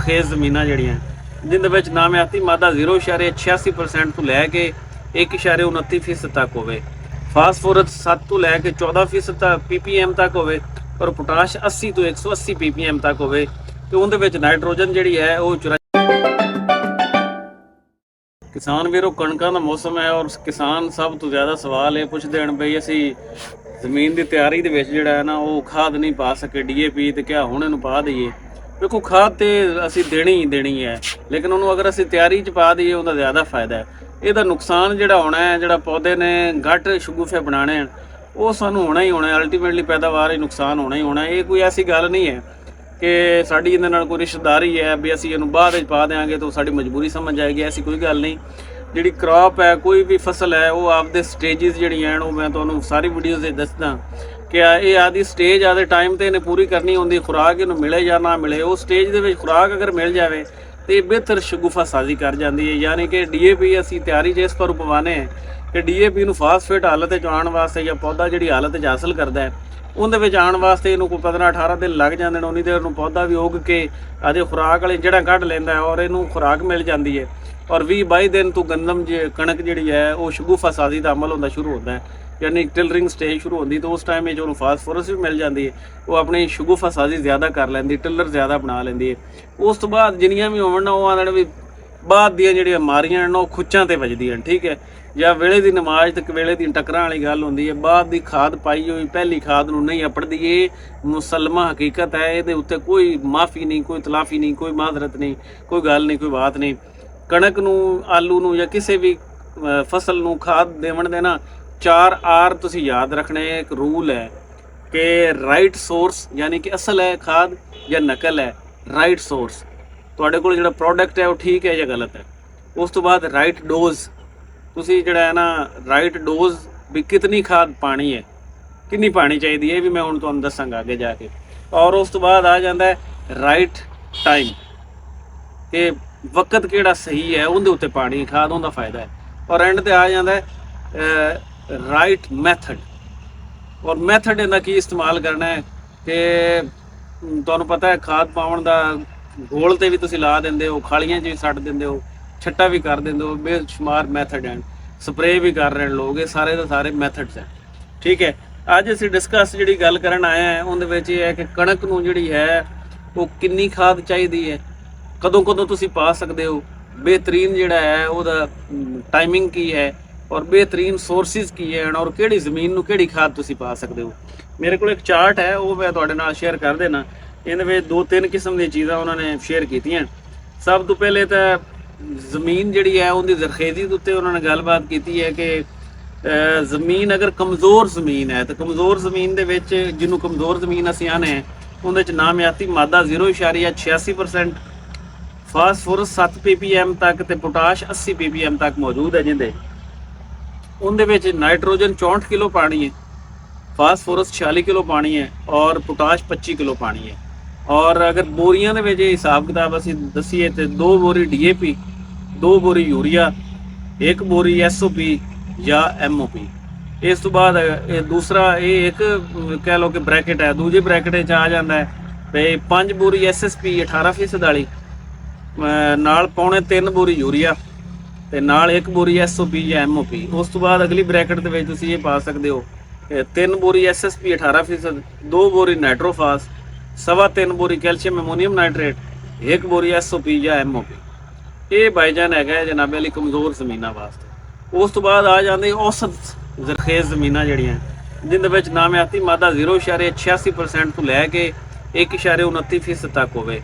ਜ਼ਰਖੇਜ਼ ਜ਼ਮੀਨਾਂ ਜਿਹੜੀਆਂ ਜਿੰਦੇ ਵਿੱਚ ਨਾਮਿਆਤੀ ਮਾਦਾ 0.86% ਤੋਂ ਲੈ ਕੇ 1.29% ਤੱਕ ਹੋਵੇ, ਫਾਸਫੋਰਸ 7 ਤੋਂ ਲੈ ਕੇ 14% ਤੱਕ ppm ਤੱਕ ਹੋਵੇ ਔਰ ਪੋਟਾਸ਼ 80 ਤੋਂ 180 ppm ਤੱਕ ਹੋਵੇ ਤੇ ਉਹਦੇ ਵਿੱਚ ਨਾਈਟ੍ਰੋਜਨ ਜਿਹੜੀ ਹੈ ਉਹ 54। ਕਿਸਾਨ ਵੀਰੋ, ਕਣਕਾਂ ਦਾ ਮੌਸਮ ਹੈ ਔਰ ਕਿਸਾਨ ਸਭ ਤੋਂ ਜ਼ਿਆਦਾ ਸਵਾਲ ਇਹ ਪੁੱਛਦੇ ਹਨ ਬਈ ਅਸੀਂ ਜ਼ਮੀਨ ਦੀ ਤਿਆਰੀ ਦੇ ਵਿੱਚ ਜਿਹੜਾ ਹੈ ਨਾ ਉਹ ਖਾਦ ਨਹੀਂ ਪਾ ਸਕੇ, DAP ਤੇ ਕਿਆ ਹੁਣ ਇਹਨੂੰ ਪਾ ਦਈਏ। ਵੇਖੋ ਖਾਦ ਤੇ ਅਸੀਂ ਦੇਣੀ ਹੈ, ਲੇਕਿਨ ਉਹਨੂੰ ਅਗਰ ਅਸੀਂ ਤਿਆਰੀ 'ਚ ਪਾ ਦਈਏ ਉਹਦਾ ਜ਼ਿਆਦਾ ਫਾਇਦਾ ਹੈ। ਇਹਦਾ ਨੁਕਸਾਨ ਜਿਹੜਾ ਹੋਣਾ ਹੈ, ਜਿਹੜਾ ਪੌਦੇ ਨੇ ਘੱਟ ਸ਼ਗੂਫੇ ਬਣਾਉਣੇ ਹਨ ਉਹ ਸਾਨੂੰ ਹੋਣਾ ਹੀ ਹੋਣਾ, ਅਲਟੀਮੇਟਲੀ ਪੈਦਾਵਾਰ ਹੀ ਨੁਕਸਾਨ ਹੋਣਾ ਹੀ ਹੋਣਾ। ਇਹ ਕੋਈ ਐਸੀ ਗੱਲ ਨਹੀਂ ਹੈ ਕਿ ਸਾਡੀ ਇਹਦੇ ਨਾਲ ਕੋਈ ਰਿਸ਼ਤੇਦਾਰੀ ਹੈ ਵੀ ਅਸੀਂ ਇਹਨੂੰ ਬਾਅਦ ਵਿੱਚ ਪਾ ਦੇਵਾਂਗੇ ਤਾਂ ਸਾਡੀ ਮਜਬੂਰੀ ਸਮਝ ਜਾਏਗੀ, ਐਸੀ ਕੋਈ ਗੱਲ ਨਹੀਂ। ਜਿਹੜੀ ਕ੍ਰੌਪ ਹੈ, ਕੋਈ ਵੀ ਫਸਲ ਹੈ, ਉਹ ਆਪਦੇ ਸਟੇਜਿਸ ਜਿਹੜੀਆਂ ਹਨ ਉਹ ਮੈਂ ਤੁਹਾਨੂੰ ਸਾਰੀ ਵੀਡੀਓਜ਼ 'ਚ ਦੱਸਦਾ ਕਿ ਇਹ ਆਦੀ ਸਟੇਜ ਆਦੇ ਟਾਈਮ ਤੇ ਇਹਨੇ ਪੂਰੀ ਕਰਨੀ ਹੁੰਦੀ। ਖੁਰਾਕ ਇਹਨੂੰ ਮਿਲੇ ਜਾਂ ਨਾ ਮਿਲੇ, ਉਹ ਸਟੇਜ ਦੇ ਵਿੱਚ ਖੁਰਾਕ ਅਗਰ ਮਿਲ ਜਾਵੇ ਤੇ ਬਿਹਤਰ ਸ਼ਗੁਫਾ ਸਾਜ਼ੀ ਕਰ ਜਾਂਦੀ ਹੈ। ਯਾਨੀ ਕਿ DAP ਅਸੀਂ ਤਿਆਰੀ 'ਚ ਇਸ ਪਰ ਪਵਾਨੇ ਹੈ ਕਿ DAP ਨੂੰ ਫਾਸਫੇਟ ਹਾਲਤ 'ਚ ਆਉਣ ਵਾਸਤੇ ਜਾਂ ਪੌਦਾ ਜਿਹੜੀ ਹਾਲਤ 'ਚ ਹਾਸਲ ਕਰਦਾ ਹੈ ਉਹਦੇ ਵਿੱਚ ਆਉਣ ਵਾਸਤੇ ਇਹਨੂੰ ਕੋਈ 15-18 ਦਿਨ ਲੱਗ ਜਾਂਦੇ ਨੇ। ਉਨੀ ਦੇਰ ਨੂੰ ਪੌਦਾ ਵੀ ਉੱਗ ਕੇ ਆਦੇ ਖੁਰਾਕ ਵਾਲੀ ਜੜ੍ਹਾਂ ਕੱਢ ਲੈਂਦਾ ਹੈ ਔਰ ਇਹਨੂੰ ਖੁਰਾਕ ਮਿਲ ਜਾਂਦੀ ਹੈ ਔਰ 20-22 ਦਿਨ ਤੋਂ ਗੰਦਮ ਕਣਕ ਜਿਹੜੀ ਹੈ ਉਹ ਸ਼ਗੁਫਾ ਸਾਜ਼ੀ ਦਾ ਅਮਲ ਹੁੰਦਾ ਸ਼ੁਰੂ ਹੁੰਦਾ ਹੈ, ਯਾਨੀ ਟਿਲਰਿੰਗ ਸਟੇਜ ਸ਼ੁਰੂ ਹੁੰਦੀ। ਤਾਂ ਉਸ ਟਾਈਮ ਵਿੱਚ ਉਹਨੂੰ ਫਾਸਫੋਰਸ ਵੀ ਮਿਲ ਜਾਂਦੀ ਹੈ, ਉਹ ਆਪਣੀ ਸ਼ਗੁਫਾ ਸਾਜ਼ੀ ਜ਼ਿਆਦਾ ਕਰ ਲੈਂਦੀ, ਟਿਲਰ ਜ਼ਿਆਦਾ ਬਣਾ ਲੈਂਦੀ ਹੈ। ਉਸ ਤੋਂ ਬਾਅਦ ਜਿੰਨੀਆਂ ਵੀ ਹੋਣ ਨਾ ਉਹ ਆਂਦੇ ਵੀ ਬਾਅਦ ਦੀਆਂ ਜਿਹੜੀਆਂ ਮਾਰੀਆਂ ਹਨ ਉਹ ਖੁੱਚਾਂ ਤੇ ਵੱਜਦੀਆਂ, ਠੀਕ ਹੈ। ਜਾਂ ਵੇਲੇ ਦੀ ਨਮਾਜ਼ ਤੇ ਵੇਲੇ ਦੀ ਟੱਕਰਾਂ ਵਾਲੀ ਗੱਲ ਹੁੰਦੀ ਹੈ। ਬਾਅਦ ਦੀ ਖਾਦ ਪਾਈ ਹੋਈ ਪਹਿਲੀ ਖਾਦ ਨੂੰ ਨਹੀਂ ਅਪੜਦੀ, ਇਹ ਮੁਸਲਮਾ ਹਕੀਕਤ ਹੈ, ਇਹਦੇ ਉੱਤੇ ਕੋਈ ਮਾਫੀ ਨਹੀਂ, ਕੋਈ ਤਲਾਫੀ ਨਹੀਂ, ਕੋਈ ਮਾਜ਼ਰਤ ਨਹੀਂ, ਕੋਈ ਗੱਲ ਨਹੀਂ, ਕੋਈ ਬਾਤ ਨਹੀਂ। ਕਣਕ ਨੂੰ, ਆਲੂ ਨੂੰ ਜਾਂ ਕਿਸੇ ਵੀ ਫਸਲ ਨੂੰ ਖਾਦ ਦੇਵਣ ਦੇ ਨਾ 4 R ਤੁਸੀਂ ਯਾਦ ਰੱਖਣੇ। ਇੱਕ ਰੂਲ ਹੈ ਕਿ ਰਾਈਟ ਸੋਰਸ, ਯਾਨੀ ਕਿ ਅਸਲ ਹੈ ਖਾਦ ਜਾਂ ਨਕਲ ਹੈ। ਰਾਈਟ ਸੋਰਸ, ਤੁਹਾਡੇ ਕੋਲ ਜਿਹੜਾ ਪ੍ਰੋਡਕਟ ਹੈ ਉਹ ਠੀਕ ਹੈ ਜਾਂ ਗਲਤ ਹੈ। ਉਸ ਤੋਂ ਬਾਅਦ ਰਾਈਟ ਡੋਜ਼, ਤੁਸੀਂ ਜਿਹੜਾ ਹੈ ਨਾ ਰਾਈਟ ਡੋਜ਼ ਵੀ ਕਿਤਨੀ ਖਾਦ ਪਾਣੀ ਹੈ, ਕਿੰਨੀ ਪਾਣੀ ਚਾਹੀਦੀ ਹੈ, ਇਹ ਵੀ ਮੈਂ ਹੁਣ ਤੁਹਾਨੂੰ ਦੱਸਾਂਗਾ ਅੱਗੇ ਜਾ ਕੇ। ਔਰ ਉਸ ਤੋਂ ਬਾਅਦ ਆ ਜਾਂਦਾ ਹੈ ਰਾਈਟ ਟਾਈਮ, ਕਿ ਵਕਤ ਕਿਹੜਾ ਸਹੀ ਹੈ ਉਹਦੇ ਉੱਤੇ ਪਾਣੀ ਖਾਦ ਉਹਦਾ ਫਾਇਦਾ ਹੈ। ਔਰ ਐਂਡ ਤੇ ਆ ਜਾਂਦਾ ਹੈ ਰਾਈਟ ਮੈਥਡ। ਔਰ ਮੈਥਡ ਇਹਦਾ ਕੀ ਇਸਤੇਮਾਲ ਕਰਨਾ ਹੈ ਕਿ ਤੁਹਾਨੂੰ ਪਤਾ ਹੈ ਖਾਦ ਪਾਉਣ ਦਾ ਗੋਲ ਤੇ ਵੀ ਤੁਸੀਂ ਲਾ ਦਿੰਦੇ ਹੋ, ਖਾਲੀਆਂ 'ਚ ਵੀ ਛੱਡ ਦਿੰਦੇ ਹੋ, ਛੱਟਾ ਵੀ ਕਰ ਦਿੰਦੇ ਹੋ, ਬੇਸ਼ੁਮਾਰ ਮੈਥਡ ਹਨ, ਸਪਰੇਅ ਵੀ ਕਰ ਰਹੇ ਲੋਕ, ਇਹ ਸਾਰੇ ਦੇ ਸਾਰੇ ਮੈਥਡਸ ਹੈ, ਠੀਕ ਹੈ। ਅੱਜ ਅਸੀਂ ਡਿਸਕਸ ਜਿਹੜੀ ਗੱਲ ਕਰਨ ਆਏ ਹਾਂ ਉਹਦੇ ਵਿੱਚ ਇਹ ਹੈ ਕਿ ਕਣਕ ਨੂੰ ਜਿਹੜੀ ਹੈ ਉਹ ਕਿੰਨੀ ਖਾਦ ਚਾਹੀਦੀ ਹੈ, ਕਦੋਂ ਤੁਸੀਂ ਪਾ ਸਕਦੇ ਹੋ, ਬਿਹਤਰੀਨ ਜਿਹੜਾ ਹੈ ਉਹਦਾ ਟਾਈਮਿੰਗ ਕੀ ਹੈ ਔਰ ਬਿਹਤਰੀਨ ਸੋਰਸਿਸ ਕੀ ਹੈ ਔਰ ਕਿਹੜੀ ਜ਼ਮੀਨ ਨੂੰ ਕਿਹੜੀ ਖਾਦ ਤੁਸੀਂ ਪਾ ਸਕਦੇ ਹੋ। ਮੇਰੇ ਕੋਲ ਇੱਕ ਚਾਰਟ ਹੈ, ਉਹ ਮੈਂ ਤੁਹਾਡੇ ਨਾਲ ਸ਼ੇਅਰ ਕਰ ਦੇਣਾ। ਇਹਦੇ ਵਿੱਚ 2-3 ਕਿਸਮ ਦੀਆਂ ਚੀਜ਼ਾਂ ਉਹਨਾਂ ਨੇ ਸ਼ੇਅਰ ਕੀਤੀਆਂ। ਸਭ ਤੋਂ ਪਹਿਲੇ ਤਾਂ ਜ਼ਮੀਨ ਜਿਹੜੀ ਹੈ ਉਹਦੀ ਜ਼ਰਖੇਜ਼ੀ ਦੇ ਉੱਤੇ ਉਹਨਾਂ ਨੇ ਗੱਲਬਾਤ ਕੀਤੀ ਹੈ ਕਿ ਜ਼ਮੀਨ ਅਗਰ ਕਮਜ਼ੋਰ ਜ਼ਮੀਨ ਹੈ ਤਾਂ ਕਮਜ਼ੋਰ ਜ਼ਮੀਨ ਦੇ ਵਿੱਚ, ਜਿਹਨੂੰ ਕਮਜ਼ੋਰ ਜ਼ਮੀਨ ਅਸੀਂ ਆਨੇ ਹਾਂ, ਉਹਦੇ 'ਚ ਨਾਮਿਆਤੀ ਮਾਦਾ 0.86%, ਫਾਸਫੋਰਸ 7 ppm ਤੱਕ ਤੇ ਪੋਟਾਸ਼ 80 ppm ਤੱਕ ਮੌਜੂਦ ਹੈ। ਜਿਹਦੇ ਉਹਦੇ ਵਿੱਚ ਨਾਈਟ੍ਰੋਜਨ 64 ਕਿਲੋ ਪਾਣੀ ਹੈ, ਫਾਸਫੋਰਸ 46 ਕਿਲੋ ਪਾਣੀ ਹੈ ਔਰ ਪੋਟਾਸ਼ 25 ਕਿਲੋ ਪਾਣੀ ਹੈ। ਔਰ ਅਗਰ ਬੋਰੀਆਂ ਦੇ ਵਿੱਚ ਹਿਸਾਬ ਕਿਤਾਬ ਅਸੀਂ ਦਸੀਏ ਤੇ 2 ਬੋਰੀ DAP, 2 ਬੋਰੀ ਯੂਰੀਆ, 1 ਬੋਰੀ SOP ਜਾਂ MOP। ਇਸ ਤੋਂ ਬਾਅਦ ਇਹ ਦੂਸਰਾ, ਇਹ ਇੱਕ ਕਹਿ ਲਓ ਕਿ ਬ੍ਰੈਕਟ ਹੈ, ਦੂਜੇ ਬ੍ਰੈਕਟ 'ਚ ਆ ਜਾਂਦਾ ਹੈ ਤੇ 5 ਬੋਰੀ SSP 18% ਵਾਲੀ, ਨਾਲ 3.25 ਬੋਰੀ ਯੂਰੀਆ ਤੇ ਨਾਲ 1 ਬੋਰੀ SOP ਜਾਂ MOP। ਉਸ ਤੋਂ ਬਾਅਦ ਅਗਲੀ ਬ੍ਰੈਕਟ ਦੇ ਵਿੱਚ ਤੁਸੀਂ ਇਹ ਪਾ ਸਕਦੇ ਹੋ 3 ਬੋਰੀ SSP 18%, 2 ਬੋਰੀ ਨਾਈਟ੍ਰੋਫਾਸ, 3.25 ਬੋਰੀ ਕੈਲਸ਼ੀਅਮ ਐਮੋਨੀਅਮ ਨਾਈਟ੍ਰੇਟ, 1 ਬੋਰੀ SOP ਜਾਂ MOP। ਇਹ ਬਾਈਜਾਨ ਹੈਗਾ ਜਨਾਬੇ ਵਾਲੀ ਕਮਜ਼ੋਰ ਜ਼ਮੀਨਾਂ ਵਾਸਤੇ। ਉਸ ਤੋਂ ਬਾਅਦ ਆ ਜਾਂਦੇ ਔਸਤ ਜ਼ਰਖੇਜ਼ ਜ਼ਮੀਨਾਂ ਜਿਹੜੀਆਂ ਜਿੰਦੇ ਵਿੱਚ ਨਾਮਿਆਤੀ ਮਾਦਾ 0.86% ਤੋਂ ਲੈ ਕੇ 1.29% ਤੱਕ ਹੋਵੇ,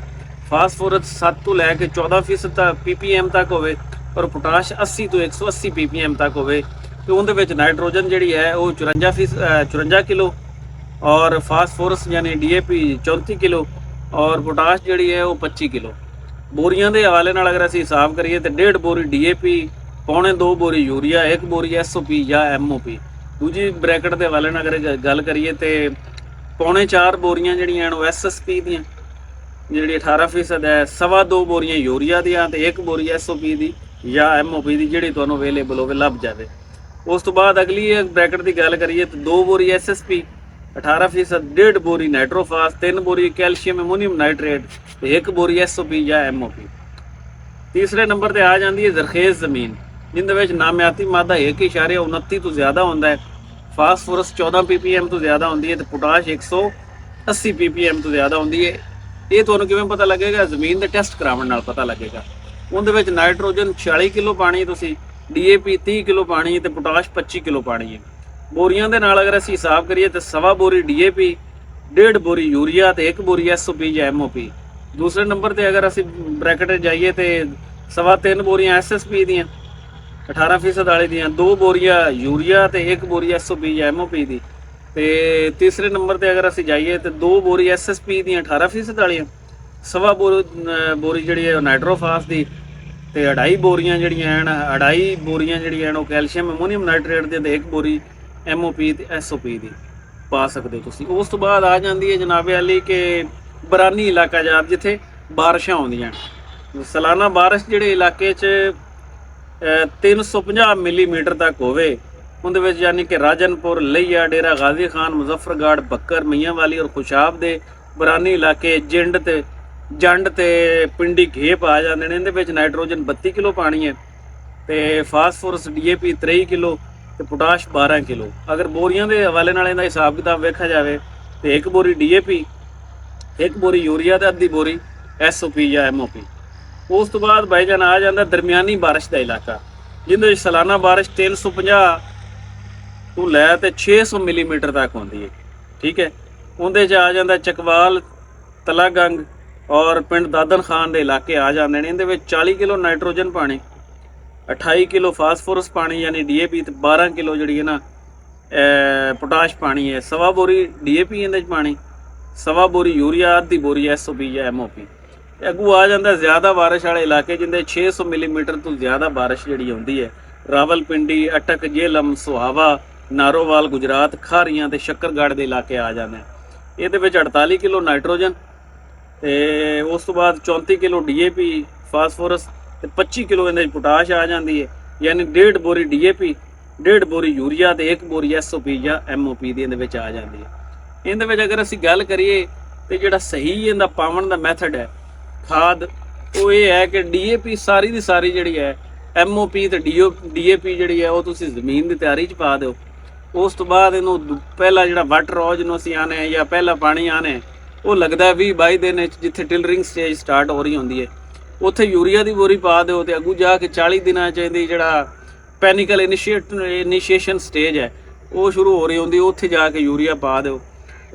ਫਾਸਫੋਰਸ 7 ਤੋਂ ਲੈ ਕੇ 14% ਤੱਕ ppm ਤੱਕ ਹੋਵੇ ਔਰ ਪੋਟਾਸ਼ 80 ਤੋਂ 180 ppm ਤੱਕ ਹੋਵੇ ਤੇ ਉਹਦੇ ਵਿੱਚ ਨਾਈਟ੍ਰੋਜਨ ਜਿਹੜੀ ਹੈ ਉਹ 54 ਕਿਲੋ ਔਰ ਫਾਸਫੋਰਸ ਯਾਨੀ DAP 34 ਕਿਲੋ ਔਰ ਪੋਟਾਸ਼ ਜਿਹੜੀ ਹੈ ਉਹ 25 ਕਿਲੋ। ਬੋਰੀਆਂ ਦੇ ਹਵਾਲੇ ਨਾਲ ਅਗਰ ਅਸੀਂ ਹਿਸਾਬ ਕਰੀਏ ਤਾਂ 1.5 ਬੋਰੀ DAP, 2.25 ਬੋਰੀ ਯੂਰੀਆ, 1 ਬੋਰੀ SOP ਜਾਂ MOP। ਦੂਜੀ ਬ੍ਰੈਕਟ ਦੇ ਹਵਾਲੇ ਨਾਲ ਅਗਰ ਗੱਲ ਕਰੀਏ ਤੇ 4.25 ਬੋਰੀਆਂ ਜਿਹੜੀਆਂ ਉਹ SSP ਦੀਆਂ ਜਿਹੜੀ 18% ਹੈ, 2.25 ਬੋਰੀਆਂ ਯੂਰੀਆ ਦੀਆਂ ਤੇ 1 ਬੋਰੀ SOP ਦੀ ਜਾਂ MOP ਦੀ ਜਿਹੜੀ ਤੁਹਾਨੂੰ ਅਵੇਲੇਬਲ ਹੋਵੇ ਲੱਭ ਜਾਵੇ। ਉਸ ਤੋਂ ਬਾਅਦ ਅਗਲੀ ਬ੍ਰੈਕਟ ਦੀ ਗੱਲ ਕਰੀਏ ਤਾਂ 2 ਬੋਰੀ SSP 18%, 1.5 ਬੋਰੀ ਨਾਈਟ੍ਰੋਫਾਸ, 3 ਬੋਰੀ ਕੈਲਸ਼ੀਅਮ ਐਮੋਨੀਅਮ ਨਾਈਟ੍ਰੇਟ ਤੇ 1 ਬੋਰੀ ਐਸਓਪੀ ਜਾਂ ਐਮਓਪੀ। ਤੀਸਰੇ ਨੰਬਰ ਤੇ ਆ ਜਾਂਦੀ ਹੈ ਜ਼ਰਖੇਜ਼ ਜ਼ਮੀਨ, ਜਿੰਦੇ ਵਿੱਚ ਨਾਮਿਆਤੀ ਮਾਦਾ 1.29 ਤੋਂ ਜ਼ਿਆਦਾ ਹੁੰਦਾ ਹੈ, ਫਾਸਫੋਰਸ 14 ppm ਤੋਂ ਜ਼ਿਆਦਾ ਹੁੰਦੀ ਹੈ ਤੇ ਪੋਟਾਸ਼ 180 ppm ਤੋਂ ਜ਼ਿਆਦਾ ਹੁੰਦੀ ਹੈ। ਇਹ ਤੁਹਾਨੂੰ ਕਿਵੇਂ ਪਤਾ ਲੱਗੇਗਾ? ਜ਼ਮੀਨ ਦੇ ਟੈਸਟ ਕਰਾਉਣ ਨਾਲ ਪਤਾ ਲੱਗੇਗਾ। ਉਹਦੇ ਵਿੱਚ ਨਾਈਟ੍ਰੋਜਨ 46 ਕਿਲੋ ਪਾਣੀ, ਤੁਸੀਂ ਡੀਏਪੀ 30 ਕਿਲੋ ਪਾਣੀ ਤੇ ਪੋਟਾਸ਼ 25 ਕਿਲੋ ਪਾਣੀ ਹੈ। ਬੋਰੀਆਂ ਦੇ ਨਾਲ ਅਗਰ ਅਸੀਂ ਹਿਸਾਬ ਕਰੀਏ ਤਾਂ 1.25 ਬੋਰੀ ਡੀਏਪੀ, 1.5 ਬੋਰੀ ਯੂਰੀਆ ਤੇ 1 ਬੋਰੀ ਐਸਓਪੀ ਜਾਂ ਐਮਓਪੀ। ਦੂਸਰੇ ਨੰਬਰ ਤੇ ਅਗਰ ਅਸੀਂ ਬ੍ਰੈਕਟ ਜਾਈਏ ਤੇ 3.25 ਬੋਰੀਆਂ ਐਸਐਸਪੀ ਦੀਆਂ 18% ਵਾਲੇ ਦੀਆਂ, 2 ਬੋਰੀਆਂ ਯੂਰੀਆ ਤੇ 1 ਬੋਰੀ ਐਸਓਪੀ ਜਾਂ ਐਮਓਪੀ ਦੀ। ਤੇ ਤੀਸਰੇ ਨੰਬਰ ਤੇ ਅਗਰ ਅਸੀਂ ਜਾਈਏ ਤੇ 2 ਬੋਰੀ ਐਸਐਸਪੀ ਦੀਆਂ 18% ਵਾਲੀਆਂ, 1.25 ਬੋਰੀ ਜਿਹੜੀ ਹੈ ਨਾਈਟ੍ਰੋਫਾਸ ਦੀ ਤੇ 2.5 ਬੋਰੀਆਂ ਜਿਹੜੀਆਂ ਹਨ 2.5 ਬੋਰੀਆਂ ਜਿਹੜੀਆਂ ਹਨ ਉਹ ਕੈਲਸ਼ੀਅਮ ਐਮੋਨੀਅਮ ਨਾਈਟ੍ਰੇਟ ਦੇ ਤੇ 1 ਬੋਰੀ ਐਮਓਪੀ ਤੇ ਐਸਓਪੀ ਦੀ ਪਾ ਸਕਦੇ ਹੋ ਤੁਸੀਂ। ਉਸ ਤੋਂ ਬਾਅਦ ਆ ਜਾਂਦੀ ਹੈ ਜਨਾਬੇ ਅਲੀ ਕਿ ਬਰਾਨੀ ਇਲਾਕਾ ਜਾਤ, ਜਿੱਥੇ ਬਾਰਿਸ਼ਾਂ ਆਉਂਦੀਆਂ ਸਾਲਾਨਾ ਬਾਰਿਸ਼ ਜਿਹੜੇ ਇਲਾਕੇ 'ਚ 350 ਮਿਲੀਮੀਟਰ ਤੱਕ ਹੋਵੇ, ਉਹਦੇ ਵਿੱਚ ਯਾਨੀ ਕਿ ਰਾਜਨਪੁਰ, ਲਈਆ, ਡੇਰਾ ਗਾਜ਼ੀ ਖਾਨ, ਮੁਜ਼ੱਫਰਗੜ੍ਹ, ਬੱਕਰ, ਮਈਆਂਵਾਲੀ ਔਰ ਖੁਸ਼ਾਬ ਦੇ ਬਰਾਨੀ ਇਲਾਕੇ, ਜੰਡ ਤੇ ਪਿੰਡੀ ਘੇਪ ਆ ਜਾਂਦੇ ਨੇ। ਇਹਦੇ ਵਿੱਚ ਨਾਈਟ੍ਰੋਜਨ 32 ਕਿਲੋ ਪਾਣੀ ਹੈ ਤੇ ਫਾਸਫੋਰਸ ਡੀਏਪੀ 23 ਕਿਲੋ ਤੇ ਪੋਟਾਸ਼ 12 ਕਿਲੋ। ਅਗਰ ਬੋਰੀਆਂ ਦੇ ਹਵਾਲੇ ਨਾਲ ਇਹਦਾ ਹਿਸਾਬ ਕਿਤਾਬ ਵੇਖਿਆ ਜਾਵੇ ਤੇ 1 ਬੋਰੀ ਡੀਏਪੀ, 1 ਬੋਰੀ ਯੂਰੀਆ ਤੇ ਅੱਧੀ ਬੋਰੀ ਐਸਓਪੀ ਜਾਂ ਐਮਓਪੀ। ਉਸ ਤੋਂ ਬਾਅਦ ਭਾਈਜਾਨ ਆ ਜਾਂਦਾ ਦਰਮਿਆਨੀ ਬਾਰਿਸ਼ ਦਾ ਇਲਾਕਾ, ਜਿਹਦੇ ਵਿੱਚ ਸਾਲਾਨਾ ਬਾਰਿਸ਼ 350 ਤੋਂ ਲੈ ਤੇ 600 ਮਿਲੀਮੀਟਰ ਤੱਕ ਹੁੰਦੀ ਹੈ। ਠੀਕ ਹੈ, ਉਹਦੇ 'ਚ ਆ ਜਾਂਦਾ ਚਕਵਾਲ, ਤਲਾਗੰਗ ਔਰ ਪਿੰਡ ਦਾਦਨ ਖਾਨ ਦੇ ਇਲਾਕੇ ਆ ਜਾਂਦੇ ਨੇ। ਇਹਦੇ ਵਿੱਚ 40 ਕਿਲੋ ਨਾਈਟ੍ਰੋਜਨ ਪਾਣੀ, 28 ਕਿਲੋ ਫਾਸਫੋਰਸ ਪਾਣੀ ਯਾਨੀ ਡੀਏਪੀ ਤੇ 12 ਕਿਲੋ ਜਿਹੜੀ ਹੈ ਨਾ ਪੋਟਾਸ਼ ਪਾਣੀ ਹੈ। 1.25 ਬੋਰੀ ਡੀਏਪੀ ਇਹਦੇ 'ਚ ਪਾਣੀ, 1.25 ਬੋਰੀ ਯੂਰੀਆ, ਅੱਧੀ ਬੋਰੀ ਐਸਓਪੀ ਜਾਂ ਐਮਓਪੀ। ਅੱਗੂ ਆ ਜਾਂਦਾ ਜ਼ਿਆਦਾ ਬਾਰਿਸ਼ ਵਾਲੇ ਇਲਾਕੇ, ਜਿੰਦੇ 600 ਮਿਲੀਮੀਟਰ ਤੋਂ ਜ਼ਿਆਦਾ ਬਾਰਿਸ਼ ਜਿਹੜੀ ਹੁੰਦੀ ਹੈ। ਰਾਵਲਪਿੰਡੀ, ਅਟਕ, ਜੇਹਲਮ, ਸੁਹਾਵਾ, ਨਾਰੋਵਾਲ, ਗੁਜਰਾਤ, ਖਾਰੀਆਂ ਤੇ ਸ਼ੱਕਰਗੜ੍ਹ ਦੇ ਇਲਾਕੇ ਆ ਜਾਂਦੇ। ਇਹਦੇ ਵਿੱਚ 48 ਕਿਲੋ ਨਾਈਟ੍ਰੋਜਨ ਤੇ ਉਸ ਤੋਂ ਬਾਅਦ 34 ਕਿਲੋ ਡੀਏਪੀ ਫਾਸਫੋਰਸ ਤੇ 25 ਕਿਲੋ ਇਹਦੇ ਵਿੱਚ ਪੋਟਾਸ਼ ਆ ਜਾਂਦੀ ਹੈ, ਯਾਨੀ 1.5 ਬੋਰੀ ਡੀਏਪੀ, 1.5 ਬੋਰੀ ਯੂਰੀਆ ਤੇ 1 ਬੋਰੀ ਐਸਓਪੀ ਜਾਂ ਐਮਓਪੀ ਦੀ ਇਹਦੇ ਵਿੱਚ ਆ ਜਾਂਦੀ ਹੈ। ਇਹਦੇ ਵਿੱਚ ਅਗਰ ਅਸੀਂ ਗੱਲ ਕਰੀਏ ਤੇ ਜਿਹੜਾ ਸਹੀ ਇਹਦਾ ਪਾਵਣ ਦਾ ਮੈਥਡ ਹੈ ਖਾਦ, ਉਹ ਇਹ ਹੈ ਕਿ ਡੀਏਪੀ ਸਾਰੀ ਦੀ ਸਾਰੀ ਜਿਹੜੀ ਹੈ ਐਮਓਪੀ ਤੇ ਡੀਏਪੀ ਜਿਹੜੀ ਹੈ ਉਹ ਤੁਸੀਂ ਜ਼ਮੀਨ ਦੀ ਤਿਆਰੀ 'ਚ ਪਾ ਦਿਓ। ਉਸ ਤੋਂ ਬਾਅਦ ਇਹਨੂੰ ਪਹਿਲਾ ਜਿਹੜਾ ਵਾਟਰ ਰੋਜ਼ ਨੂੰ ਅਸੀਂ ਆਨੇ ਜਾਂ ਪਹਿਲਾ ਪਾਣੀ ਆਨੇ, ਉਹ ਲੱਗਦਾ 20-22 ਦਿਨ ਵਿੱਚ, ਜਿੱਥੇ ਟਿਲਰਿੰਗ ਸਟੇਜ ਸਟਾਰਟ ਹੋ ਰਹੀ ਹੁੰਦੀ ਹੈ ਉੱਥੇ ਯੂਰੀਆ ਦੀ ਬੋਰੀ ਪਾ ਦਿਓ ਤੇ ਅੱਗੂ ਜਾ ਕੇ 40 ਦਿਨਾਂ 'ਚ ਇਹਦੀ ਜਿਹੜਾ ਪੈਨੀਕਲ ਇਨੀਸ਼ੀਏਸ਼ਨ ਸਟੇਜ ਹੈ ਉਹ ਸ਼ੁਰੂ ਹੋ ਰਹੀ ਹੁੰਦੀ, ਉੱਥੇ ਜਾ ਕੇ ਯੂਰੀਆ ਪਾ ਦਿਓ।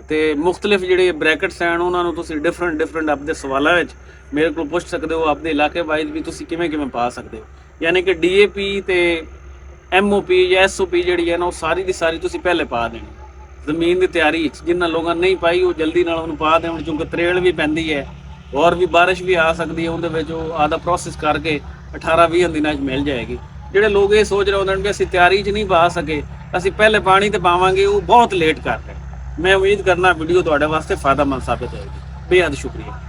ਤੇ ਮੁxtਲਿਫ ਜਿਹੜੇ ਬ੍ਰੈਕਟਸ ਹਨ ਉਹਨਾਂ ਨੂੰ ਤੁਸੀਂ ਡਿਫਰੈਂਟ ਆਪਦੇ ਸਵਾਲਾਂ ਵਿੱਚ ਮੇਰੇ ਕੋਲ ਪੁੱਛ ਸਕਦੇ ਹੋ, ਆਪਦੇ ਇਲਾਕੇ ਵਾਈਜ਼ ਵੀ ਤੁਸੀਂ ਕਿਵੇਂ ਪਾ ਸਕਦੇ ਹੋ। ਯਾਨੀ ਕਿ ਡੀਏਪੀ ਤੇ ਐਮਓਪੀ ਜਾਂ ਐਸਓਪੀ ਜਿਹੜੀ ਹੈ ਨਾ ਉਹ ਸਾਰੀ ਦੀ ਸਾਰੀ ਤੁਸੀਂ ਪਹਿਲੇ ਪਾ ਦੇਣੀ ਜ਼ਮੀਨ ਦੀ ਤਿਆਰੀ ਵਿੱਚ। ਜਿਨ੍ਹਾਂ ਲੋਕਾਂ ਨੇ ਨਹੀਂ ਪਾਈ ਉਹ ਜਲਦੀ ਨਾਲ ਉਹਨੂੰ ਪਾ ਦੇਣ, ਕਿਉਂਕਿ ਤਰੇਲ ਵੀ ਪੈਂਦੀ ਹੈ ਔਰ ਵੀ ਬਾਰਿਸ਼ ਵੀ ਆ ਸਕਦੀ ਹੈ। ਉਹਦੇ ਵਿੱਚ ਉਹ ਆਦਾ ਪ੍ਰੋਸੈਸ ਕਰਕੇ 18-20 ਦਿਨਾਂ 'ਚ ਮਿਲ ਜਾਏਗੀ। ਜਿਹੜੇ ਲੋਕ ਇਹ ਸੋਚ ਰਹੇ ਹੁੰਦੇ ਨੇ ਕਿ ਅਸੀਂ ਤਿਆਰੀ 'ਚ ਨਹੀਂ ਪਾ ਸਕੇ, ਅਸੀਂ ਪਹਿਲੇ ਪਾਣੀ ਤੇ ਪਾਵਾਂਗੇ, ਉਹ ਬਹੁਤ ਲੇਟ ਕਰ ਰਹੇ। ਮੈਂ ਉਮੀਦ ਕਰਨਾ ਵੀਡੀਓ ਤੁਹਾਡੇ ਵਾਸਤੇ ਫਾਇਦਾਮੰਦ ਸਾਬਿਤ ਹੋਏਗੀ। ਬੇਹੱਦ ਸ਼ੁਕਰੀਆ।